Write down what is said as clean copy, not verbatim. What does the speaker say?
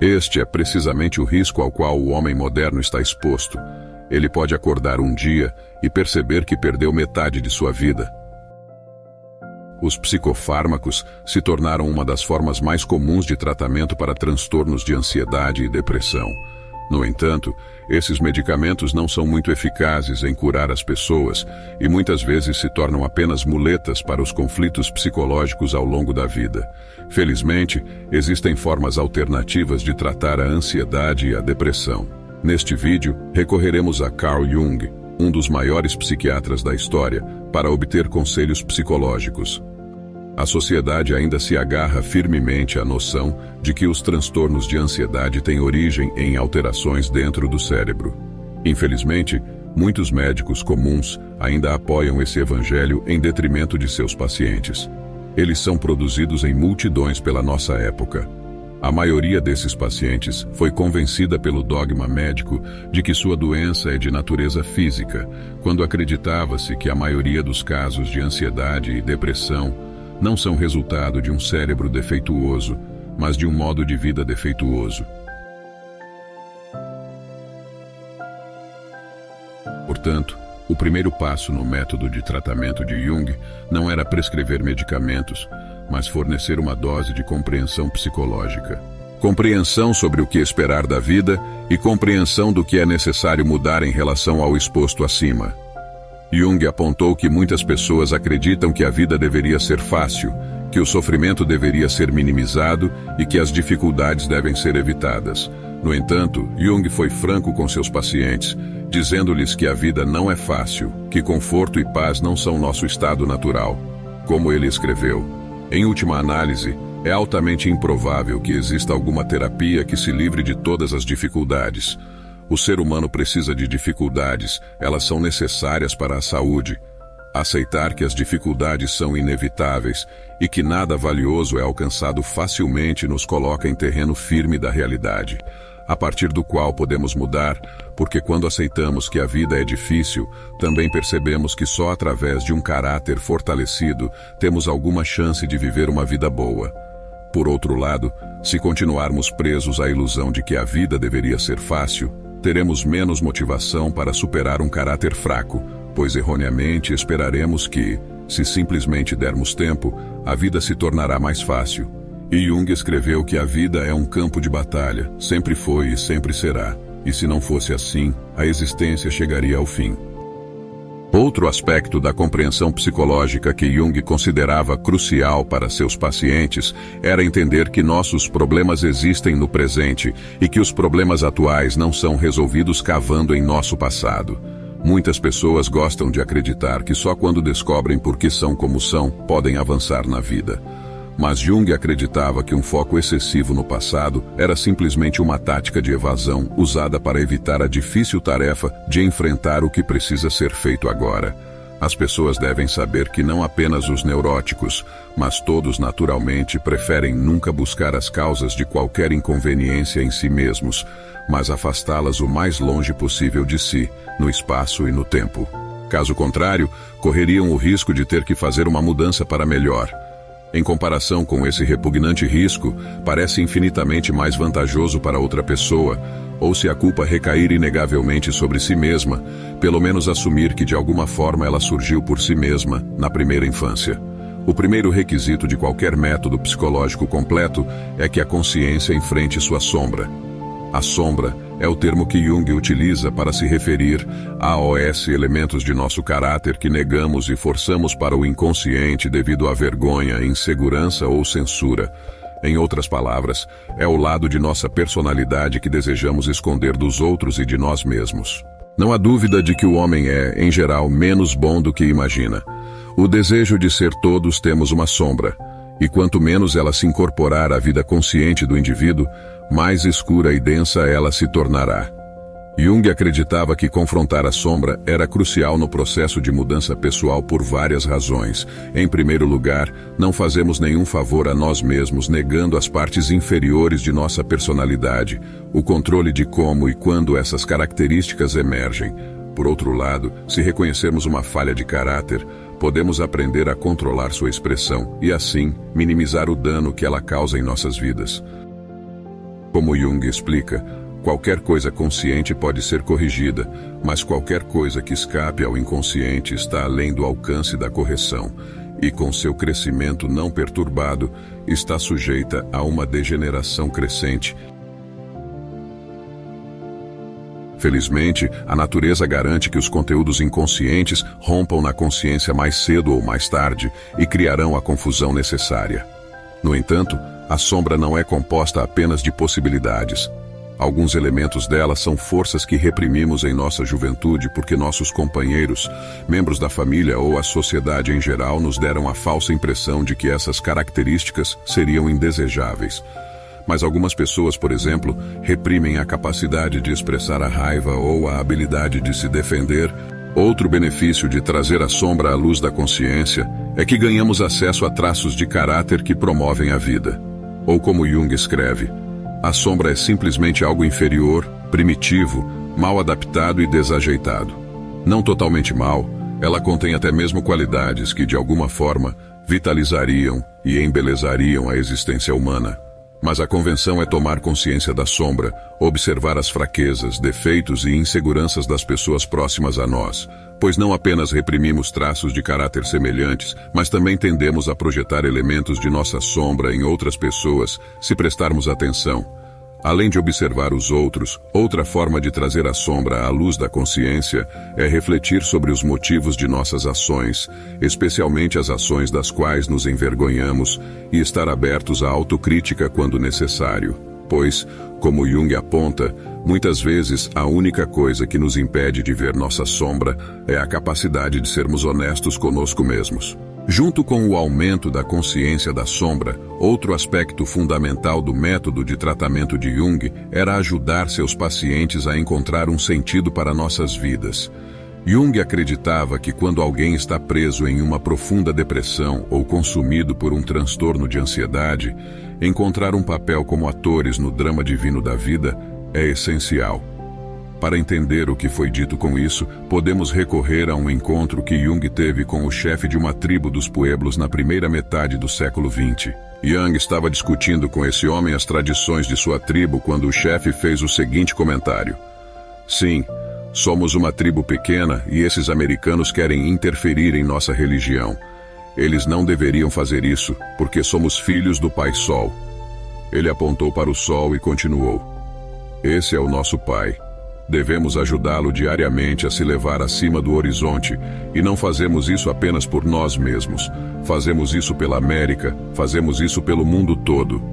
Este é precisamente o risco ao qual o homem moderno está exposto. Ele pode acordar um dia e perceber que perdeu metade de sua vida. Os psicofármacos se tornaram uma das formas mais comuns de tratamento para transtornos de ansiedade e depressão. No entanto, esses medicamentos não são muito eficazes em curar as pessoas e muitas vezes se tornam apenas muletas para os conflitos psicológicos ao longo da vida. Felizmente, existem formas alternativas de tratar a ansiedade e a depressão. Neste vídeo, recorreremos a Carl Jung, um dos maiores psiquiatras da história, para obter conselhos psicológicos. A sociedade ainda se agarra firmemente à noção de que os transtornos de ansiedade têm origem em alterações dentro do cérebro. Infelizmente, muitos médicos comuns ainda apoiam esse evangelho em detrimento de seus pacientes. Eles são produzidos em multidões pela nossa época. A maioria desses pacientes foi convencida pelo dogma médico de que sua doença é de natureza física, quando acreditava-se que a maioria dos casos de ansiedade e depressão não são resultado de um cérebro defeituoso, mas de um modo de vida defeituoso. Portanto, o primeiro passo no método de tratamento de Jung não era prescrever medicamentos, mas fornecer uma dose de compreensão psicológica. Compreensão sobre o que esperar da vida e compreensão do que é necessário mudar em relação ao exposto acima. Jung apontou que muitas pessoas acreditam que a vida deveria ser fácil, que o sofrimento deveria ser minimizado e que as dificuldades devem ser evitadas. No entanto, Jung foi franco com seus pacientes, dizendo-lhes que a vida não é fácil, que conforto e paz não são nosso estado natural. Como ele escreveu, em última análise, é altamente improvável que exista alguma terapia que se livre de todas as dificuldades. O ser humano precisa de dificuldades, elas são necessárias para a saúde. Aceitar que as dificuldades são inevitáveis e que nada valioso é alcançado facilmente nos coloca em terreno firme da realidade, a partir do qual podemos mudar, porque quando aceitamos que a vida é difícil, também percebemos que só através de um caráter fortalecido temos alguma chance de viver uma vida boa. Por outro lado, se continuarmos presos à ilusão de que a vida deveria ser fácil, teremos menos motivação para superar um caráter fraco, pois erroneamente esperaremos que, se simplesmente dermos tempo, a vida se tornará mais fácil. E Jung escreveu que a vida é um campo de batalha, sempre foi e sempre será, e se não fosse assim, a existência chegaria ao fim. Outro aspecto da compreensão psicológica que Jung considerava crucial para seus pacientes era entender que nossos problemas existem no presente e que os problemas atuais não são resolvidos cavando em nosso passado. Muitas pessoas gostam de acreditar que só quando descobrem por que são como são, podem avançar na vida. Mas Jung acreditava que um foco excessivo no passado era simplesmente uma tática de evasão usada para evitar a difícil tarefa de enfrentar o que precisa ser feito agora. As pessoas devem saber que não apenas os neuróticos, mas todos naturalmente preferem nunca buscar as causas de qualquer inconveniência em si mesmos, mas afastá-las o mais longe possível de si, no espaço e no tempo. Caso contrário, correriam o risco de ter que fazer uma mudança para melhor. Em comparação com esse repugnante risco, parece infinitamente mais vantajoso para outra pessoa, ou se a culpa recair inegavelmente sobre si mesma, pelo menos assumir que de alguma forma ela surgiu por si mesma, na primeira infância. O primeiro requisito de qualquer método psicológico completo é que a consciência enfrente sua sombra. A sombra é o termo que Jung utiliza para se referir aos elementos de nosso caráter que negamos e forçamos para o inconsciente devido à vergonha, insegurança ou censura. Em outras palavras, é o lado de nossa personalidade que desejamos esconder dos outros e de nós mesmos. Não há dúvida de que o homem é, em geral, menos bom do que imagina. O desejo de ser todos temos uma sombra, e quanto menos ela se incorporar à vida consciente do indivíduo, mais escura e densa ela se tornará. Jung acreditava que confrontar a sombra era crucial no processo de mudança pessoal por várias razões. Em primeiro lugar, não fazemos nenhum favor a nós mesmos negando as partes inferiores de nossa personalidade, o controle de como e quando essas características emergem. Por outro lado, se reconhecermos uma falha de caráter, podemos aprender a controlar sua expressão e, assim, minimizar o dano que ela causa em nossas vidas. Como Jung explica, qualquer coisa consciente pode ser corrigida, mas qualquer coisa que escape ao inconsciente está além do alcance da correção, e com seu crescimento não perturbado, está sujeita a uma degeneração crescente. Felizmente, a natureza garante que os conteúdos inconscientes rompam na consciência mais cedo ou mais tarde e criarão a confusão necessária. No entanto, a sombra não é composta apenas de possibilidades. Alguns elementos dela são forças que reprimimos em nossa juventude porque nossos companheiros, membros da família ou a sociedade em geral nos deram a falsa impressão de que essas características seriam indesejáveis. Mas algumas pessoas, por exemplo, reprimem a capacidade de expressar a raiva ou a habilidade de se defender. Outro benefício de trazer a sombra à luz da consciência é que ganhamos acesso a traços de caráter que promovem a vida. Ou como Jung escreve, a sombra é simplesmente algo inferior, primitivo, mal adaptado e desajeitado. Não totalmente mal, ela contém até mesmo qualidades que, de alguma forma, vitalizariam e embelezariam a existência humana. Mas a convenção é tomar consciência da sombra, observar as fraquezas, defeitos e inseguranças das pessoas próximas a nós, pois não apenas reprimimos traços de caráter semelhantes, mas também tendemos a projetar elementos de nossa sombra em outras pessoas, se prestarmos atenção. Além de observar os outros, outra forma de trazer a sombra à luz da consciência é refletir sobre os motivos de nossas ações, especialmente as ações das quais nos envergonhamos, e estar abertos à autocrítica quando necessário. Pois, como Jung aponta, muitas vezes a única coisa que nos impede de ver nossa sombra é a capacidade de sermos honestos conosco mesmos. Junto com o aumento da consciência da sombra, outro aspecto fundamental do método de tratamento de Jung era ajudar seus pacientes a encontrar um sentido para nossas vidas. Jung acreditava que quando alguém está preso em uma profunda depressão ou consumido por um transtorno de ansiedade, encontrar um papel como atores no drama divino da vida é essencial. Para entender o que foi dito com isso, podemos recorrer a um encontro que Jung teve com o chefe de uma tribo dos Pueblos na primeira metade do século XX. Jung estava discutindo com esse homem as tradições de sua tribo quando o chefe fez o seguinte comentário: "Sim, somos uma tribo pequena e esses americanos querem interferir em nossa religião. Eles não deveriam fazer isso, porque somos filhos do Pai Sol." Ele apontou para o sol e continuou: "Esse é o nosso Pai. Devemos ajudá-lo diariamente a se levar acima do horizonte, e não fazemos isso apenas por nós mesmos. Fazemos isso pela América, fazemos isso pelo mundo todo."